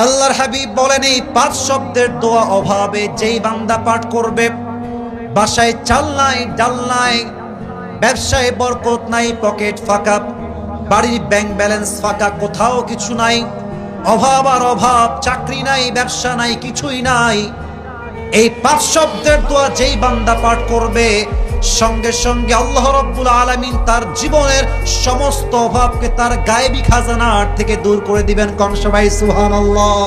আল্লাহর হাবিব বলেন, এই 5 শব্দের দোয়া অভাবে যেই বান্দা পাঠ করবে, বাসায় চাল নাই, ডাল নাই, ব্যবসায় বরকত নাই, পকেট ফাঁকা, বাড়ির ব্যাংক ব্যালেন্স ফাঁকা, কোথাও কিছু নাই, অভাব আর অভাব, চাকরি নাই, ব্যবসা নাই, কিছুই নাই। এই 5 শব্দের দোয়া যেই বান্দা পাঠ করবে, সঙ্গে সঙ্গে আল্লাহ রাব্বুল আলামিন তার জীবনের সমস্ত অভাবকে তার গায়েবী খাজানার থেকে দূর করে দিবেন। কোন সবাই সুবহানাল্লাহ।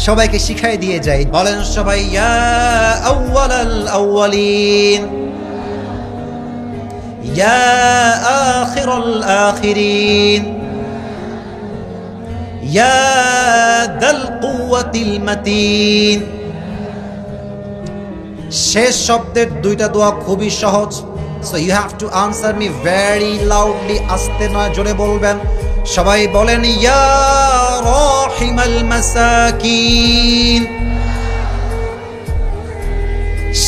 সবাইকে শিখাই দিয়ে যাই, বলেন সবাই, ইয়া আউয়ালাল আউয়ালিন, ইয়া আখিরাল আখিরিন, ইয়া দাল কুওয়াতিল মাতিন। শেষ শব্দের 2টা দোয়া খুবই সহজ, so you have to answer me very loudly, আস্তে নয়, জোরে বলবেন। সবাই বলেন, ইয়া রাহিমাল মাসাকিন।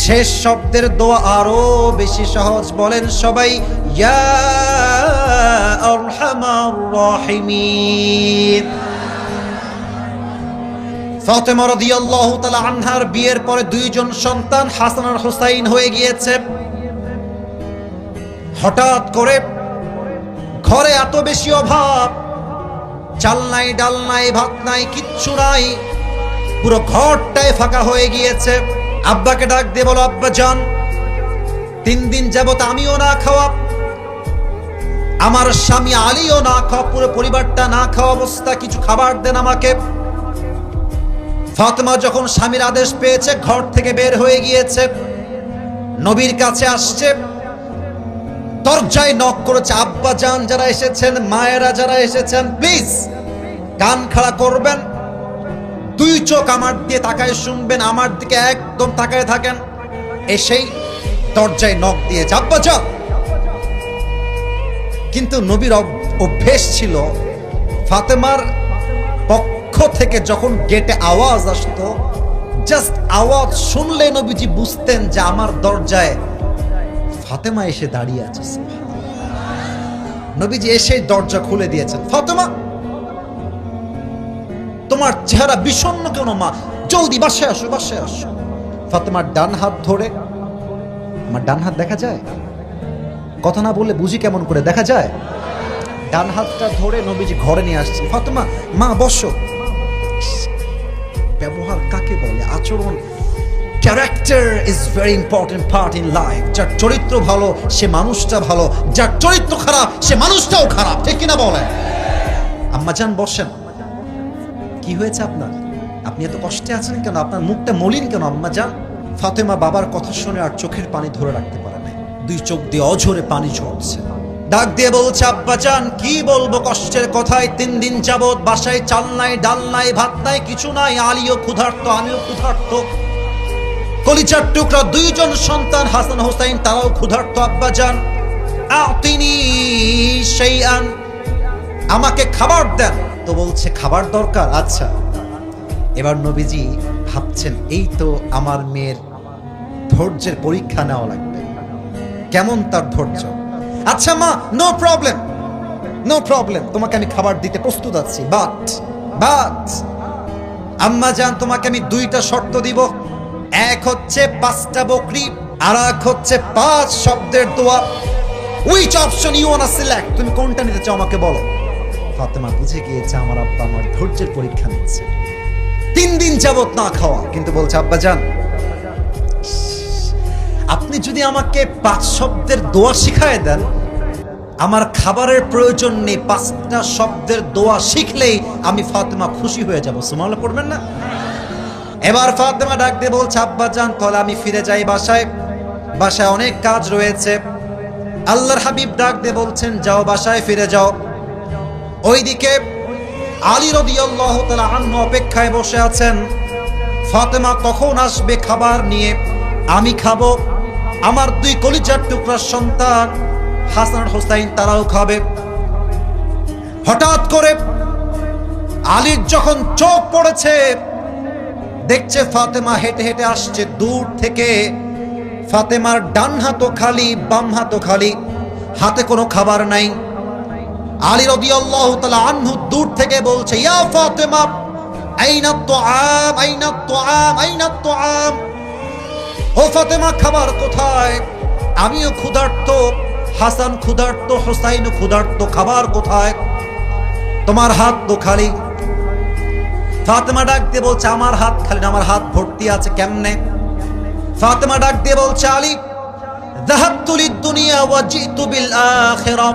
শেষ শব্দের দোয়া আরো বেশি সহজ, বলেন সবাই, ইয়া আরহামার রাহিমিন। ফাতেমা রাদিয়াল্লাহু তাআলা আনহার বিয়ের পরে 2 জন সন্তান হাসান আর হুসাইন হয়ে গিয়েছে। হঠাৎ করে ঘরে এত বেশি অভাব, চাল নাই, ডাল নাই, ভাত নাই, কিচ্ছু নাই, পুরো ঘরটাই ফাঁকা হয়ে গিয়েছে। আব্বাকে ডাক দিয়ে বলো, আব্বা জান, 3 দিন যাবত আমিও না খাওয়া, আমার স্বামী আলীও না খাওয়া, পুরো পরিবারটা না খাওয়া অবস্থা, কিছু খাবার দেন আমাকে। ফাতেমা যখন স্বামীর আদেশ পেয়েছে, ঘর থেকে বের হয়ে গিয়েছে, নবীর কাছে আসছে, দরজায় নক করেছে। আব্বা জান যারা এসেছেন, মায়েরা যারা এসেছেন, প্লিজ কান খাড়া করবেন, 2 চোখ আমার দিয়ে তাকায় শুনবেন, আমার দিকে একদম তাকায় থাকেন। এসেই দরজায় নক দিয়েছে, আব্বা জান। কিন্তু নবীর অভ্যেস ছিল, ফাতেমার পক্ষ থেকে যখন গেটে আওয়াজ আসতো, জাস্ট আওয়াজ শুনলে নবীজি বুঝতেন যে আমার দরজায় ফাতেমা এসে দাঁড়িয়ে আছে। নবীজি এসে দরজা খুলে দিয়েছেন। ফাতেমা, তোমার চেহারা বিষণ্ণ কেন মা? জলদি বাসায় আসো, বাসায় আসো। ফাতেমার ডান হাত ধরে, আমার ডান হাত দেখা যায়? কথা না বললে বুঝি কেমন করে, দেখা যায়? ডান হাতটা ধরে নবীজি ঘরে নিয়ে আসছেন। ফাতেমা, মা বসো। ব্যবহার কাকে বলে? আচরণ। Character is very important part in life. যার চরিত্র ভালো সে মানুষটা ভালো, যার চরিত্র খারাপ সে মানুষটাও খারাপ, ঠিক কিনা বলেন? আম্মা জান বসেন। কি হয়েছে আপনার? আপনি এত কষ্টে আছেন কেন? আপনার মুখটা মলিন কেন আম্মা জান? ফাতেমা বাবার কথা শুনে আর চোখের পানি ধরে রাখতে পারে নাই, 2 চোখ দিয়ে অঝরে পানি ঝরছে। ডাক দিয়ে বলছে, আব্বা জান, কি বলবো কষ্টের কথায়, 3 দিন যাবত বাসায় চাল নাই, ডাল নাই, ভাত নাই, কিছু নাই, আলীও ক্ষুধার্ত, আমিও ক্ষুধার্ত, কলিজার টুকরা 2 জন সন্তান হাসান হুসাইন তারাও ক্ষুধার্ত। আব্বা জান, আতিনি শাইআন, আমাকে খাবার দেন। তো বলছে খাবার দরকার, আচ্ছা। এবার নবীজি ভাবছেন, এই তো আমার মেয়ের ধৈর্যের পরীক্ষা নেওয়া লাগবে, কেমন তার ধৈর্য। আচ্ছা মা, নো প্রবলেম, নো প্রবলেম, তোমাকে আমি খাবার দিতে প্রস্তুত আছি, বাট আম্মা জান, তোমাকে আমি 2টা শর্ত দিব। এক হচ্ছে 5টা বকরি, আর এক হচ্ছে 5 শব্দের দোয়া। Which option you want to select? তুমি কোনটা নিতে চাও আমাকে বলো। ফাতেমা বুঝে গিয়েছে আমার আব্বা আমার ধৈর্যের পরীক্ষা নিচ্ছে। 3 দিন যাবত না খাওয়া, কিন্তু বলছে, আব্বা জান, আপনি যদি আমাকে 5 শব্দের দোয়া শিখায় দেন, আমার খাবারের প্রয়োজন নেই, 5টা শব্দের দোয়া শিখলেই আমি ফাতেমা খুশি হয়ে যাব। সুবহানাল্লাহ পড়বেন না? এবার ফাতেমা ডাক দিয়ে বলছে, আব্বা জান, তাহলে আমি ফিরে যাই বাসায়, বাসায় অনেক কাজ রয়েছে। আল্লাহর হাবিব ডাক দিয়ে বলছেন, যাও, বাসায় ফিরে যাও। ওইদিকে আলী রাদিয়াল্লাহু তাআলা আনহু অপেক্ষায় বসে আছেন, ফাতেমা কখন আসবে খাবার নিয়ে, আমি খাবো, আমার 2 কলিজার টুকরার সন্তান হাসান হুসাইন তারাও খাবে। হঠাৎ করে আলীর যখন চোখ পড়েছে, দেখছে ফাতেমা হেঁটে হেঁটে আসছে দূর থেকে। ফাতেমার ডান হাতও খালি, বাম হাতও খালি, হাতে কোনো খাবার নাই। আলী রাদিয়াল্লাহু তাআলা আনহু দূর থেকে বলছে, ইয়া ফাতেমা আইনা তুআম, আইনা তুআম, আইনা তুআম। ও ফাতেমা, খাবার কোথায়? আমিও ক্ষুধার্ত, হাসান ক্ষুধার্ত, হুসাইন ক্ষুধার্ত, খাবার কোথায়? তোমার হাত তো খালি। ফাতেমা ডাক দিয়ে বলছে, আমার হাত খালি না, আমার হাত ভর্তি আছে। কেমনে? ফাতেমা ডাক দিয়ে বলছে, আলী যাহাবতু লিদ-দুনিয়া ওয়া জিতু বিল আখিরাহ।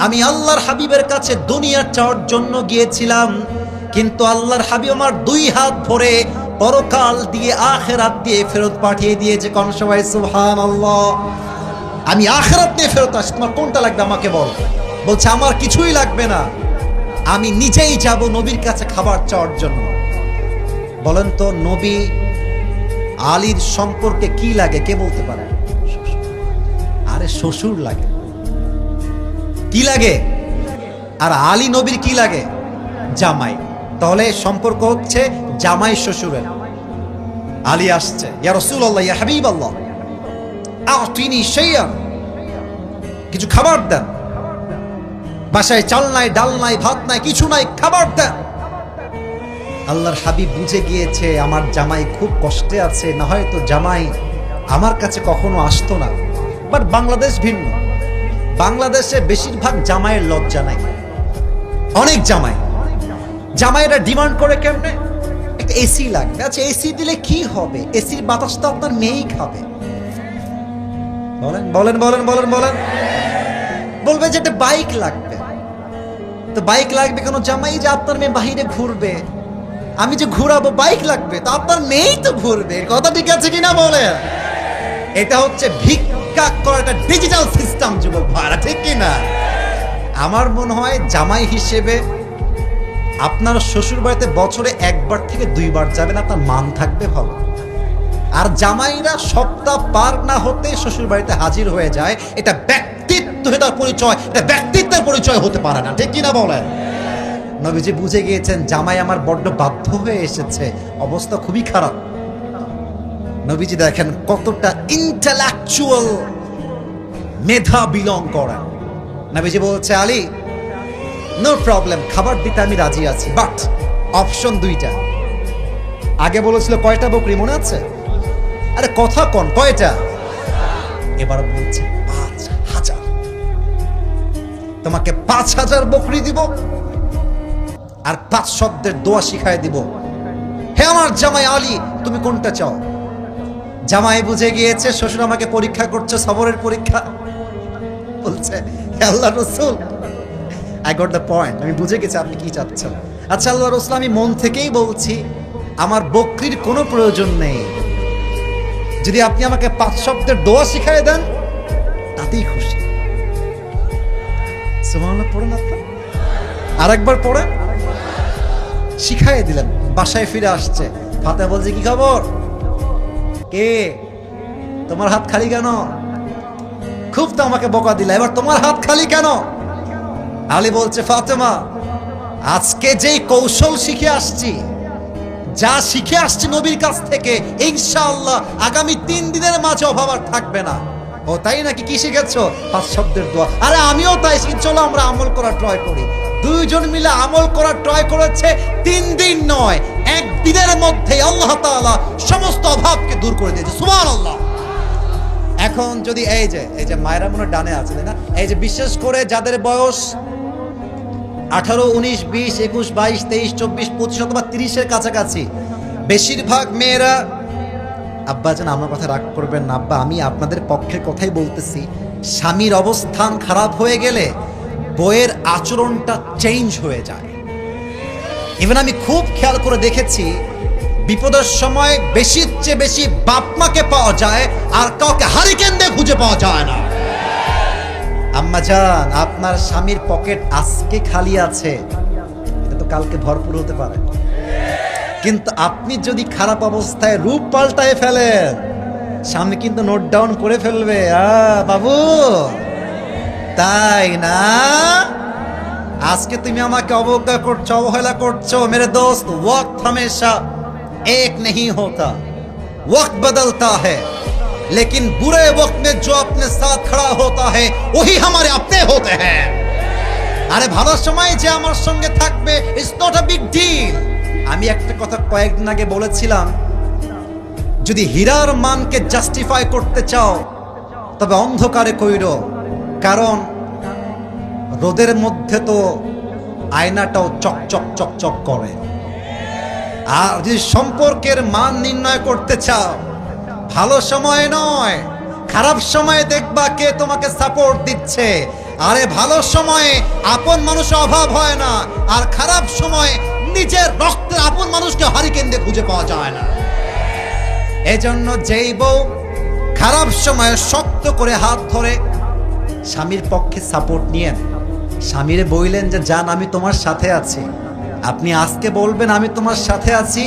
আমি আল্লাহর হাবিবের কাছে দুনিয়া চাওয়ার জন্য গিয়েছিলাম, কিন্তু আল্লাহর হাবিব আমার দুই হাত ভরে পরকাল দিয়ে আখিরাত দিয়ে ফেরত পাঠিয়ে দিয়েছে। কোন সবাই সুবহানাল্লাহ। আমি আখিরাত নিয়ে ফেরত আসছি, তোমার কোনটা লাগবে আমাকে বল। বলছে, আমার কিছুই লাগবে না, আমি নিজেই যাব নবীর কাছে খাবার চাওয়ার জন্য। বলেন তো, নবী আলীর সম্পর্কে কি লাগে কে বলতে পারে? আরে শ্বশুর লাগে। কি লাগে? আর আলী নবীর কি লাগে? জামাই। তাহলে সম্পর্ক হচ্ছে জামাই শ্বশুরের। আলী আসছে, ইয়া রাসূলুল্লাহ, ইয়া হাবিবাল্লাহ, আতিনি শাইআন, কিছু খাবার দেন। বাসায় চাল নাই, ডাল নাই, ভাত নাই, কিছু নাই, খাবার দেন। আল্লাহর হাবিব বুঝে গিয়েছে আমার জামাই খুব কষ্টে আছে, না হয়তো জামাই আমার কাছে কখনো আসতো না। বাট বাংলাদেশ ভিন্ন। বাংলাদেশে বেশিরভাগ জামাইয়ের লজ্জা নাই। অনেক জামাইরা ডিমান্ড করে কেমনে? একটা এসি লাগবে। আচ্ছা, এসি দিলে কি হবে? এসির বাতাস তো আপনার মেয়েই খাবে। বলেন বলেন বলেন বলেন বলেন। বলবে যে একটা বাইক লাগবে। তো বাইক লাগবে কেন? জামাই যে আপনার মেয়ে বাহিরে ঘুরবে, আমি যে ঘুরাবো, বাইক লাগবে, তো আপনার মেয়েই তো ঘুরবে। কথা ঠিক আছে কিনা বলে? এটা হচ্ছে ভিক্ষা করার একটা ডিজিটাল সিস্টেম যুবক ভাড়া, ঠিক কিনা? আমার মনে হয় জামাই হিসেবে আপনার শ্বশুর বাড়িতে বছরে একবার থেকে দুইবার যাবেন, আপনার মান থাকবে ভালো। আর জামাইরা সপ্তাহ পার না হতে শ্বশুর বাড়িতে হাজির হয়ে যায়, এটা ব্যক্তিত্বের পরিচয়, এটা ব্যক্তিত্বের পরিচয় হতে পারে না, ঠিক কিনা বলেন? নবীজি বুঝে গিয়েছেন জামাই আমার বড্ড বাধ্য হয়ে এসেছে, অবস্থা খুবই খারাপ। নবীজি দেখেন কতটা ইন্টেলেকচুয়াল মেধা বিলং করেন। নবীজি বলছে, আলী নো প্রবলেম, খাবার দিতে আমি রাজি আছি, বাট অপশন দুইটা। আগে বলেছিল কয়টা বকরি, মনে আছে? আরে কথা কোন, কয়টা? এবার বলছে ৫,০০০। তোমাকে ৫,০০০ বকরি দিব, আর ৫ শব্দের দোয়া শিখায় দিব। হে আমার জামাই আলী, তুমি কোনটা চাও? জামাই বুঝে গিয়েছে শ্বশুর আমাকে পরীক্ষা করছে, সবরের পরীক্ষা। বলছে, হে আল্লাহর রাসূল, আই গট দ্য পয়েন্ট, আমি বুঝে গেছি আপনি কি চাচ্ছেন। আচ্ছা আল্লাহর রাসূল, আমি মন থেকেই বলছি আমার বকরির কোনো প্রয়োজন নেই, যদি আপনি আমাকে ৫ শব্দের দোয়া শিখায় দেন তাতেই খুশি। সুবহানাল্লাহ পড়েন আপনি, আরেকবার পড়েন। শিখাই দিলেন। বাসায় ফিরে আসছে, ফাতেমা বলছে, কি খবর? কে? তোমার হাত খালি কেন? খুব তো আমাকে বকা দিলা, এবার তোমার হাত খালি কেন? আলী বলছে, ফাতেমা আজকে যেই কৌশল শিখে আসছি, যা শিখে আসছি নবীর কাছ থেকে, ইনশাআল্লাহ আগামী ৩ দিনের মাঝে অভাব আর থাকবে না। ও তাই নাকি? কি শিখেছো? ৫ শব্দের দোয়া। আরে আমিও তাই শিখি, চলো আমরা আমল করা ট্রাই করি। দুইজন মিলে আমল করা ট্রাই করেছে, ৩ দিন নয়, ১ দিনের মধ্যে আল্লাহ তাআলা সমস্ত অভাবকে দূর করে দিয়েছে। সুবহানাল্লাহ। এখন যদি এই যে মায়েরা মনে ডানে আছে না, এই যে বিশেষ করে যাদের বয়স 18, 19, 20, 21, 22, 23, 24, 25 অথবা 30-এর কাছাকাছি, বেশিরভাগ মেয়েরা, আব্বা যেন আমার কথা রাগ করবেন না, আব্বা আমি আপনাদের পক্ষের কথাই বলতেছি, স্বামীর অবস্থান খারাপ হয়ে গেলে বউয়ের আচরণটা চেঞ্জ হয়ে যায়। ইভেন আমি খুব খেয়াল করে দেখেছি, বিপদের সময় বেশির চেয়ে বেশি বাপ মাকে পাওয়া যায়, আর কাউকে হারিকেন দিয়ে খুঁজে পাওয়া যায় না। আম্মা জান, আপনার স্বামীর পকেট আজকে খালি আছে, এটা তো কালকে ভরপুর হতে পারে, কিন্তু আপনি যদি খারাপ অবস্থায় রূপ পাল্টায় ফেলেন, স্বামী কিন্তু নোট ডাউন করে ফেলবে। বাবু তাই না? আজকে তুমি আমাকে অবজ্ঞা করছো, অবহেলা করছো। মেরে দোস্ত, ওয়াক্ত हमेशा एक नहीं होता, वक्त बदलता है, लेकिन बुरे वक्त में जो अपने साथ खड़ा होता है वही हमारे अपने होते हैं। আরে ভালো সময় যে আমার সঙ্গে থাকবে it's not a big deal. আমি একটা কথা কয়েকদিন আগে বলেছিলাম, যদি হীরার মানকে জাস্টিফাই করতে চাও তবে অন্ধকারে কইরো, কারণ রোদের মধ্যে তো আয়নাটাও চকচক চকচক করে। আর যদি সম্পর্কের মান নির্ণয় করতে চাও, ভালো সময় নয় খারাপ সময়ে দেখবা কে তোমাকে সাপোর্ট দিচ্ছে। আরে ভালো সময়ে আপন মানুষ অভাব হয় না, আর খারাপ সময়ে নিজের রক্তের আপন মানুষকে হারিকেন দিয়ে খুঁজে পাওয়া যায় না। এজন্য যেই বউ খারাপ সময়ে শক্ত করে হাত ধরে স্বামীর পক্ষে সাপোর্ট নিয়েন, স্বামীরে বললেন যে জান আমি তোমার সাথে আছি, আপনি আজকে বলবেন আমি তোমার সাথে আছি,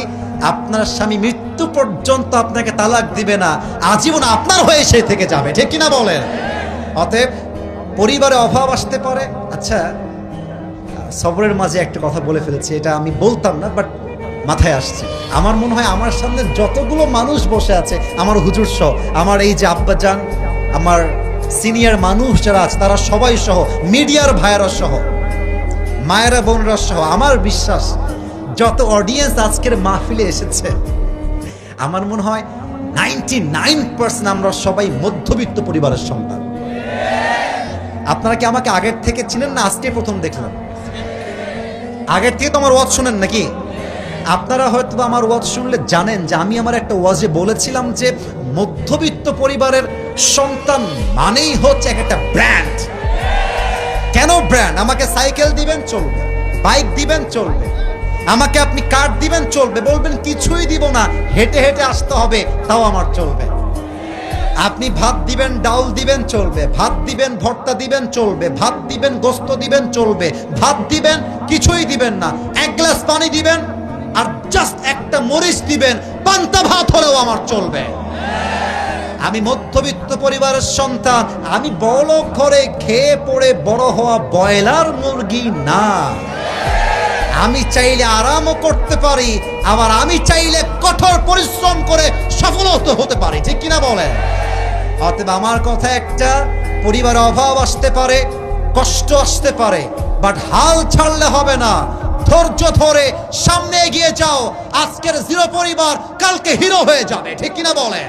আপনার স্বামী মৃত্যু পর্যন্ত আপনাকে তালাক দিবে না, আজীবন আপনার হয়ে সে থেকে যাবে, ঠিক কিনা বলেন? অতএব পরিবারে অভাব আসতে পারে। আচ্ছা, সবরের মাঝে একটা কথা বলে ফেলেছি, এটা আমি বলতাম না বাট মাথায় আসছে। আমার মনে হয় আমার সামনে যতগুলো মানুষ বসে আছে, আমার হুজুর সহ, আমার এই যে আব্বাজান, আমার সিনিয়র মানুষ যারা আছে তারা সবাই সহ, মিডিয়ার ভাইয়েরা সহ, মায়েরা বোনরা সহ, আমার বিশ্বাস যত অডিয়েন্স আজকের মাহফিলে এসেছে, আমার মনে হয় 99% আমরা সবাই মধ্যবিত্ত পরিবারের সন্তান। আপনারা কি আমাকে আগের থেকে চিনেন না আজকে প্রথম দেখলাম? আগের থেকে তো আমার ওয়াজ শুনেন নাকি? আপনারা হয়তো আমার ওয়াজ শুনলে জানেন যে আমি আমার একটা ওয়াজে বলেছিলাম যে মধ্যবিত্ত পরিবারের সন্তান মানেই হচ্ছে একটা ব্র্যান্ড। কেন ব্র্যান্ড? আমাকে সাইকেল দিবেন চলবে, বাইক দিবেন চলবে, আমাকে আপনি কার দিবেন চলবে, বলবেন কিছুই দিব না হেঁটে হেঁটে আসতে হবে তাও আমার চলবে। আপনি ভাত দিবেন ডাউল দিবেন চলবে, ভাত দিবেন ভর্তা দিবেন চলবে, ভাত দিবেন গোস্ত দিবেন চলবে, ভাত দিবেন কিছুই দিবেন না, এক গ্লাস পানি দিবেন আর জাস্ট একটা মরিচ দিবেন, পান্তা ভাত হলেও আমার চলবে। আমি মধ্যবিত্ত পরিবারের সন্তান, আমি বড় ঘরে খেয়ে পড়ে বড় হওয়া ব্রয়লার মুরগি না। আমি চাইলে আরামও করতে পারি, আবার আমি চাইলে কঠোর পরিশ্রম করে সফল হতে পারি, ঠিক কিনা বলেন? অতএব আমার কথা একটা, পরিবারে অভাব আসতে পারে, কষ্ট আসতে পারে, বাট হাল ছাড়লে হবে না, ধৈর্য ধরে সামনে এগিয়ে যাও। আজকের জিরো পরিবার কালকে হিরো হয়ে যাবে, ঠিক কিনা বলেন?